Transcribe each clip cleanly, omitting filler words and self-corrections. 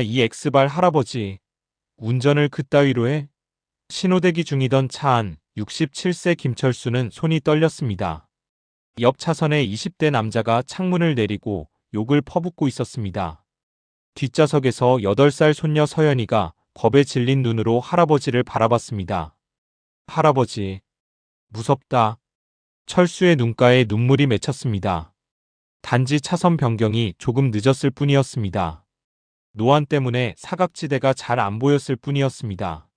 이 엑스발 할아버지, 운전을 그따위로 해? 신호대기 중이던 차 안 67세 김철수는 손이 떨렸습니다. 옆 차선에 20대 남자가 창문을 내리고 욕을 퍼붓고 있었습니다. 뒷좌석에서 8살 손녀 서연이가 겁에 질린 눈으로 할아버지를 바라봤습니다. 할아버지, 무섭다. 철수의 눈가에 눈물이 맺혔습니다. 단지 차선 변경이 조금 늦었을 뿐이었습니다. 노안 때문에 사각지대가 잘 안 보였을 뿐이었습니다.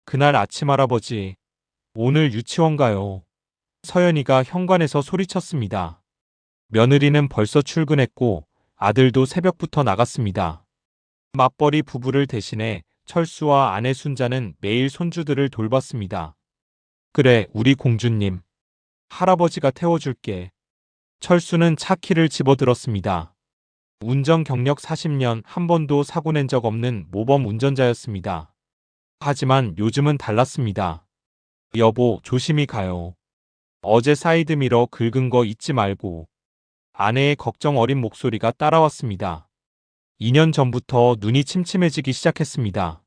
그날 아침 할아버지, 오늘 유치원 가요. 서연이가 현관에서 소리쳤습니다. 며느리는 벌써 출근했고 아들도 새벽부터 나갔습니다. 맞벌이 부부를 대신해 철수와 아내 순자는 매일 손주들을 돌봤습니다. 그래, 우리 공주님. 할아버지가 태워줄게. 철수는 차 키를 집어들었습니다. 운전 경력 40년 한 번도 사고 낸 적 없는 모범 운전자였습니다. 하지만 요즘은 달랐습니다. 여보, 조심히 가요. 어제 사이드미러 긁은 거 잊지 말고. 아내의 걱정 어린 목소리가 따라왔습니다. 2년 전부터 눈이 침침해지기 시작했습니다.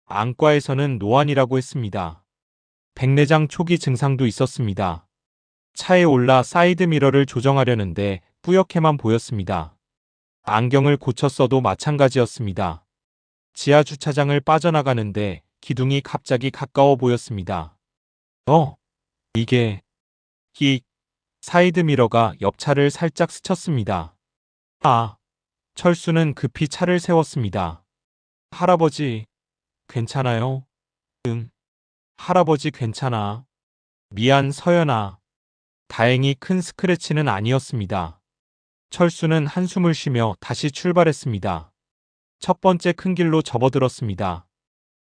안과에서는 노안이라고 했습니다. 백내장 초기 증상도 있었습니다. 차에 올라 사이드미러를 조정하려는데 뿌옇게만 보였습니다. 안경을 고쳤어도 마찬가지였습니다. 지하 주차장을 빠져나가는데 기둥이 갑자기 가까워 보였습니다. 이게... 사이드미러가 옆차를 살짝 스쳤습니다. 철수는 급히 차를 세웠습니다. 할아버지, 괜찮아요? 응. 할아버지 괜찮아. 미안 서연아. 다행히 큰 스크래치는 아니었습니다. 철수는 한숨을 쉬며 다시 출발했습니다. 첫 번째 큰 길로 접어들었습니다.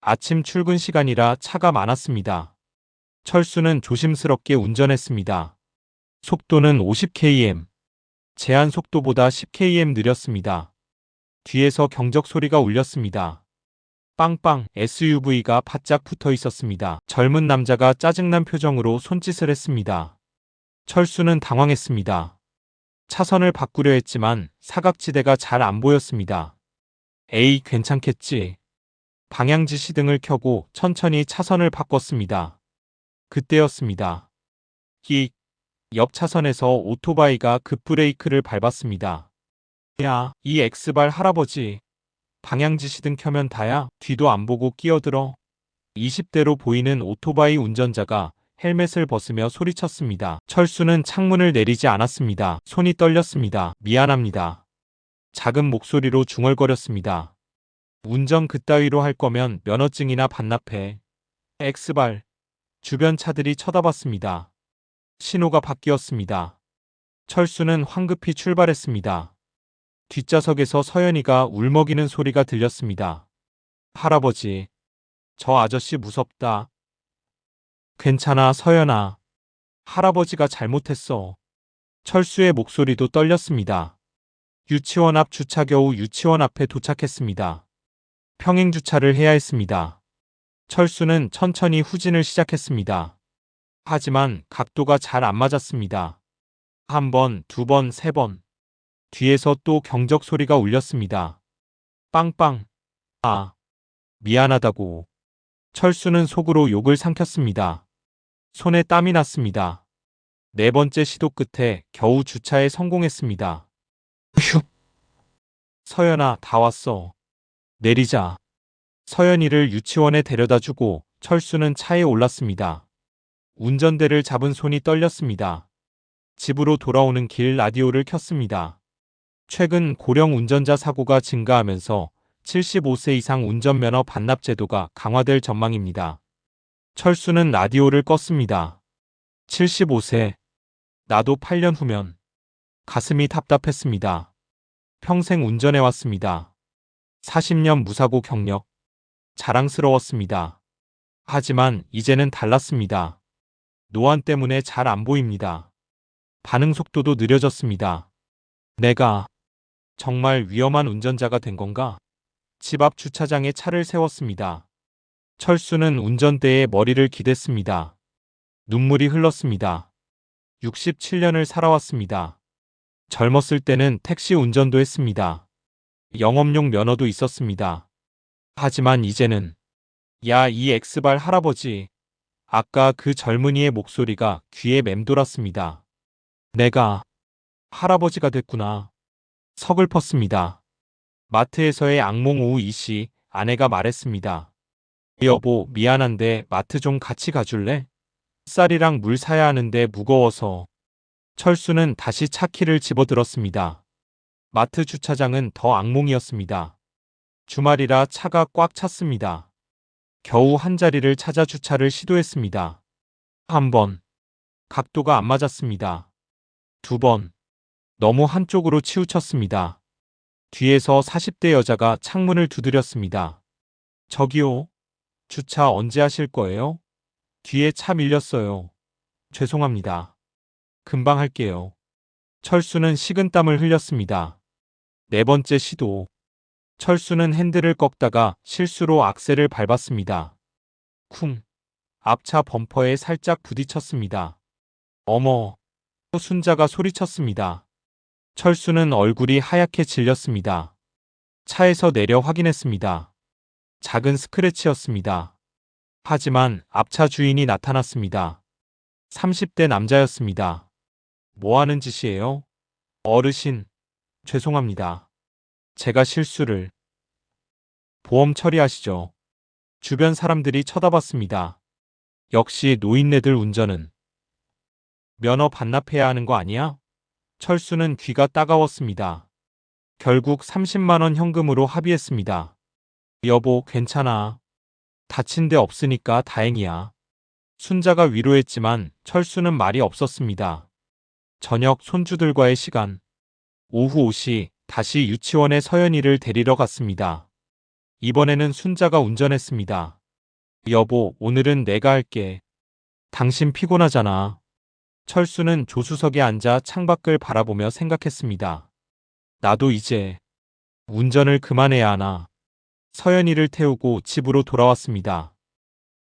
아침 출근 시간이라 차가 많았습니다. 철수는 조심스럽게 운전했습니다. 속도는 50km. 제한 속도보다 10km 느렸습니다. 뒤에서 경적 소리가 울렸습니다. 빵빵. SUV가 바짝 붙어 있었습니다. 젊은 남자가 짜증난 표정으로 손짓을 했습니다. 철수는 당황했습니다. 차선을 바꾸려 했지만 사각지대가 잘 안 보였습니다. 에이, 괜찮겠지. 방향지 시등을 켜고 천천히 차선을 바꿨습니다. 그때였습니다. 옆 차선에서 오토바이가 급브레이크를 밟았습니다. 야, 이 엑스발 할아버지. 방향지 시등 켜면 다야? 뒤도 안 보고 끼어들어. 20대로 보이는 오토바이 운전자가 헬멧을 벗으며 소리쳤습니다. 철수는 창문을 내리지 않았습니다. 손이 떨렸습니다. 미안합니다. 작은 목소리로 중얼거렸습니다. 운전 그따위로 할 거면 면허증이나 반납해. 엑스발. 주변 차들이 쳐다봤습니다. 신호가 바뀌었습니다. 철수는 황급히 출발했습니다. 뒷좌석에서 서연이가 울먹이는 소리가 들렸습니다. 할아버지, 저 아저씨 무섭다. 괜찮아, 서연아. 할아버지가 잘못했어. 철수의 목소리도 떨렸습니다. 유치원 앞 주차 겨우 유치원 앞에 도착했습니다. 평행 주차를 해야 했습니다. 철수는 천천히 후진을 시작했습니다. 하지만 각도가 잘 안 맞았습니다. 한 번, 두 번, 세 번. 뒤에서 또 경적 소리가 울렸습니다. 빵빵. 미안하다고. 철수는 속으로 욕을 삼켰습니다. 손에 땀이 났습니다. 네 번째 시도 끝에 겨우 주차에 성공했습니다. 휴. 서연아, 다 왔어. 내리자. 서연이를 유치원에 데려다주고 철수는 차에 올랐습니다. 운전대를 잡은 손이 떨렸습니다. 집으로 돌아오는 길 라디오를 켰습니다. 최근 고령 운전자 사고가 증가하면서 75세 이상 운전면허 반납 제도가 강화될 전망입니다. 철수는 라디오를 껐습니다. 75세. 나도 8년 후면. 가슴이 답답했습니다. 평생 운전해왔습니다. 40년 무사고 경력. 자랑스러웠습니다. 하지만 이제는 달랐습니다. 노안 때문에 잘 안 보입니다. 반응 속도도 느려졌습니다. 내가 정말 위험한 운전자가 된 건가? 집 앞 주차장에 차를 세웠습니다. 철수는 운전대에 머리를 기댔습니다. 눈물이 흘렀습니다. 67년을 살아왔습니다. 젊었을 때는 택시 운전도 했습니다. 영업용 면허도 있었습니다. 하지만 이제는 야, 이 엑스발 할아버지. 아까 그 젊은이의 목소리가 귀에 맴돌았습니다. 내가 할아버지가 됐구나. 서글펐습니다. 마트에서의 악몽 오후 2시 아내가 말했습니다. 여보, 미안한데 마트 좀 같이 가줄래? 쌀이랑 물 사야 하는데 무거워서. 철수는 다시 차 키를 집어들었습니다. 마트 주차장은 더 악몽이었습니다. 주말이라 차가 꽉 찼습니다. 겨우 한 자리를 찾아 주차를 시도했습니다. 한 번. 각도가 안 맞았습니다. 두 번. 너무 한쪽으로 치우쳤습니다. 뒤에서 40대 여자가 창문을 두드렸습니다. 저기요. 주차 언제 하실 거예요? 뒤에 차 밀렸어요. 죄송합니다. 금방 할게요. 철수는 식은땀을 흘렸습니다. 네 번째 시도. 철수는 핸들을 꺾다가 실수로 악셀을 밟았습니다. 쿵. 앞차 범퍼에 살짝 부딪혔습니다. 어머. 순자가 소리쳤습니다. 철수는 얼굴이 하얗게 질렸습니다. 차에서 내려 확인했습니다. 작은 스크래치였습니다. 하지만 앞차 주인이 나타났습니다. 30대 남자였습니다. 뭐 하는 짓이에요? 어르신, 죄송합니다. 제가 실수를. 보험 처리하시죠. 주변 사람들이 쳐다봤습니다. 역시 노인네들 운전은 면허 반납해야 하는 거 아니야? 철수는 귀가 따가웠습니다. 결국 30만 원 현금으로 합의했습니다. 여보, 괜찮아. 다친 데 없으니까 다행이야. 순자가 위로했지만 철수는 말이 없었습니다. 저녁 손주들과의 시간. 오후 5시 다시 유치원에 서연이를 데리러 갔습니다. 이번에는 순자가 운전했습니다. 여보, 오늘은 내가 할게. 당신 피곤하잖아. 철수는 조수석에 앉아 창밖을 바라보며 생각했습니다. 나도 이제 운전을 그만해야 하나. 서연이를 태우고 집으로 돌아왔습니다.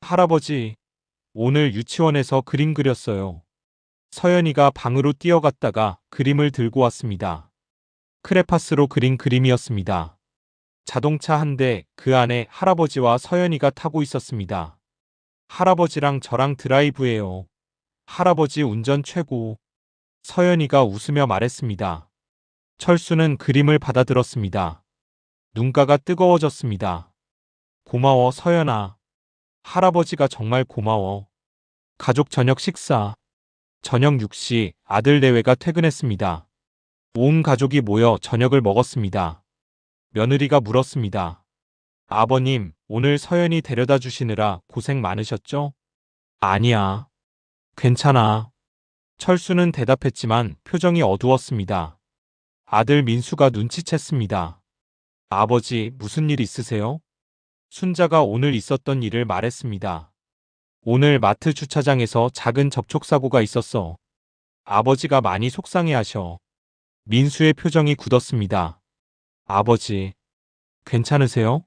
할아버지, 오늘 유치원에서 그림 그렸어요. 서연이가 방으로 뛰어갔다가 그림을 들고 왔습니다. 크레파스로 그린 그림이었습니다. 자동차 한 대, 그 안에 할아버지와 서연이가 타고 있었습니다. 할아버지랑 저랑 드라이브해요. 할아버지 운전 최고. 서연이가 웃으며 말했습니다. 철수는 그림을 받아들었습니다. 눈가가 뜨거워졌습니다. 고마워, 서연아. 할아버지가 정말 고마워. 가족 저녁 식사. 저녁 6시 아들 내외가 퇴근했습니다. 온 가족이 모여 저녁을 먹었습니다. 며느리가 물었습니다. 아버님, 오늘 서연이 데려다 주시느라 고생 많으셨죠? 아니야. 괜찮아. 철수는 대답했지만 표정이 어두웠습니다. 아들 민수가 눈치챘습니다. 아버지, 무슨 일 있으세요? 순자가 오늘 있었던 일을 말했습니다. 오늘 마트 주차장에서 작은 접촉사고가 있었어. 아버지가 많이 속상해하셔. 민수의 표정이 굳었습니다. 아버지, 괜찮으세요?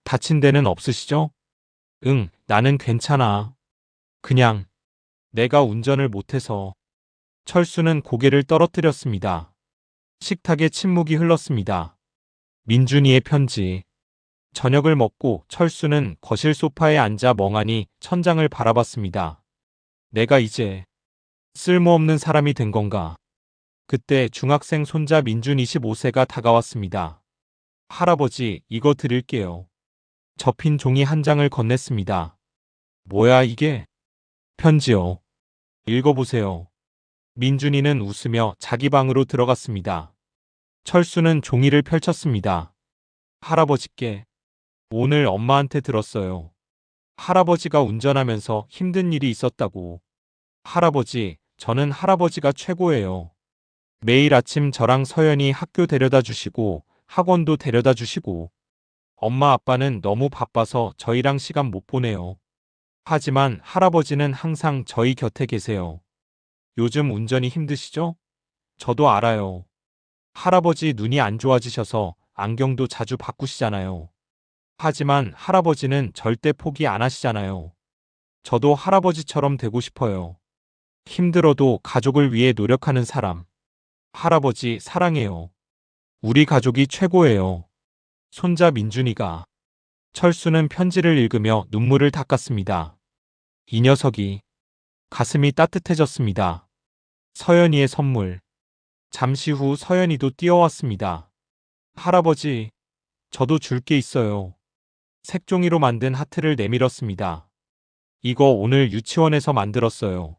다친 데는 없으시죠? 응, 나는 괜찮아. 그냥 내가 운전을 못해서. 철수는 고개를 떨어뜨렸습니다. 식탁에 침묵이 흘렀습니다. 민준이의 편지. 저녁을 먹고 철수는 거실 소파에 앉아 멍하니 천장을 바라봤습니다. 내가 이제 쓸모없는 사람이 된 건가? 그때 중학생 손자 민준 25세가 다가왔습니다. 할아버지, 이거 드릴게요. 접힌 종이 한 장을 건넸습니다. 뭐야 이게? 편지요. 읽어보세요. 민준이는 웃으며 자기 방으로 들어갔습니다. 철수는 종이를 펼쳤습니다. 할아버지께. 오늘 엄마한테 들었어요. 할아버지가 운전하면서 힘든 일이 있었다고. 할아버지, 저는 할아버지가 최고예요. 매일 아침 저랑 서연이 학교 데려다 주시고 학원도 데려다 주시고. 엄마 아빠는 너무 바빠서 저희랑 시간 못 보내요. 하지만 할아버지는 항상 저희 곁에 계세요. 요즘 운전이 힘드시죠? 저도 알아요. 할아버지 눈이 안 좋아지셔서 안경도 자주 바꾸시잖아요. 하지만 할아버지는 절대 포기 안 하시잖아요. 저도 할아버지처럼 되고 싶어요. 힘들어도 가족을 위해 노력하는 사람. 할아버지 사랑해요. 우리 가족이 최고예요. 손자 민준이가. 철수는 편지를 읽으며 눈물을 닦았습니다. 이 녀석이. 가슴이 따뜻해졌습니다. 서연이의 선물. 잠시 후 서연이도 뛰어왔습니다. 할아버지, 저도 줄 게 있어요. 색종이로 만든 하트를 내밀었습니다. 이거 오늘 유치원에서 만들었어요.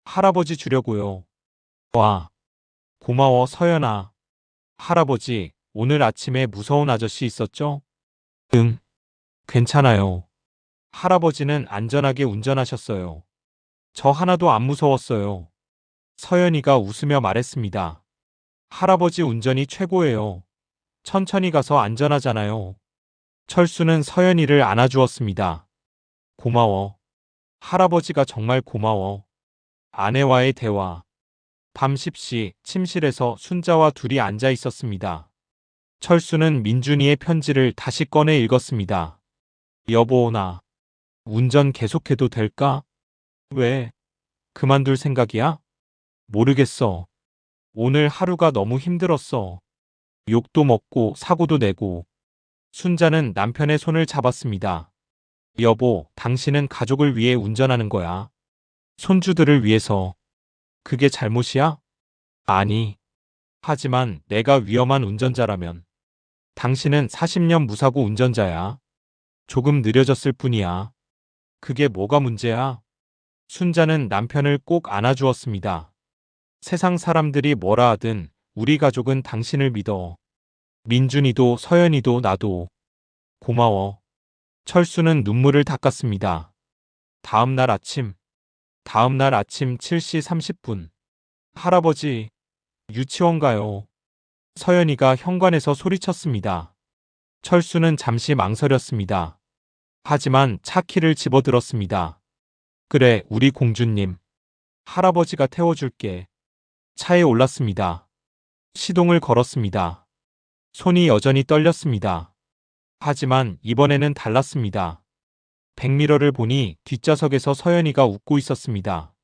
할아버지 주려고요. 와, 고마워 서연아. 할아버지, 오늘 아침에 무서운 아저씨 있었죠? 응, 괜찮아요. 할아버지는 안전하게 운전하셨어요. 저 하나도 안 무서웠어요. 서연이가 웃으며 말했습니다. 할아버지 운전이 최고예요. 천천히 가서 안전하잖아요. 철수는 서연이를 안아주었습니다. 고마워. 할아버지가 정말 고마워. 아내와의 대화. 밤 10시 침실에서 순자와 둘이 앉아 있었습니다. 철수는 민준이의 편지를 다시 꺼내 읽었습니다. 여보, 나 운전 계속해도 될까? 왜? 그만둘 생각이야? 모르겠어. 오늘 하루가 너무 힘들었어. 욕도 먹고 사고도 내고. 순자는 남편의 손을 잡았습니다. 여보, 당신은 가족을 위해 운전하는 거야. 손주들을 위해서. 그게 잘못이야? 아니. 하지만 내가 위험한 운전자라면. 당신은 40년 무사고 운전자야. 조금 느려졌을 뿐이야. 그게 뭐가 문제야? 순자는 남편을 꼭 안아주었습니다. 세상 사람들이 뭐라 하든 우리 가족은 당신을 믿어. 민준이도 서연이도 나도. 고마워. 철수는 눈물을 닦았습니다. 다음 날 아침 7시 30분. 할아버지, 유치원 가요. 서연이가 현관에서 소리쳤습니다. 철수는 잠시 망설였습니다. 하지만 차 키를 집어들었습니다. 그래, 우리 공주님. 할아버지가 태워줄게. 차에 올랐습니다. 시동을 걸었습니다. 손이 여전히 떨렸습니다. 하지만 이번에는 달랐습니다. 백미러를 보니 뒷좌석에서 서연이가 웃고 있었습니다.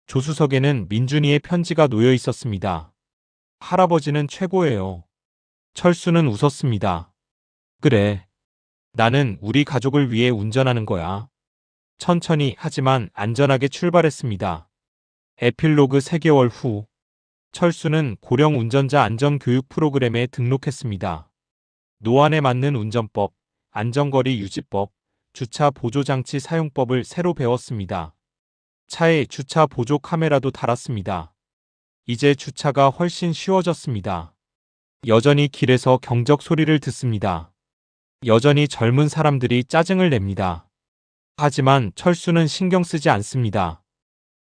조수석에는 민준이의 편지가 놓여 있었습니다. 할아버지는 최고예요. 철수는 웃었습니다. 그래. 나는 우리 가족을 위해 운전하는 거야. 천천히 하지만 안전하게 출발했습니다. 에필로그 3개월 후. 철수는 고령 운전자 안전교육 프로그램에 등록했습니다. 노안에 맞는 운전법, 안전거리 유지법, 주차 보조장치 사용법을 새로 배웠습니다. 차에 주차 보조 카메라도 달았습니다. 이제 주차가 훨씬 쉬워졌습니다. 여전히 길에서 경적 소리를 듣습니다. 여전히 젊은 사람들이 짜증을 냅니다. 하지만 철수는 신경 쓰지 않습니다.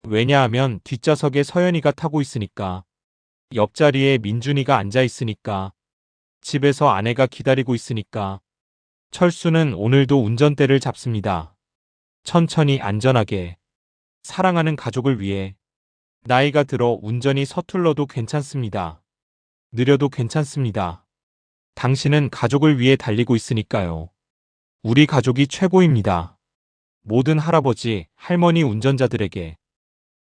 왜냐하면 뒷좌석에 서연이가 타고 있으니까. 옆자리에 민준이가 앉아 있으니까. 집에서 아내가 기다리고 있으니까. 철수는 오늘도 운전대를 잡습니다. 천천히 안전하게. 사랑하는 가족을 위해. 나이가 들어 운전이 서툴러도 괜찮습니다. 느려도 괜찮습니다. 당신은 가족을 위해 달리고 있으니까요. 우리 가족이 최고입니다. 모든 할아버지, 할머니 운전자들에게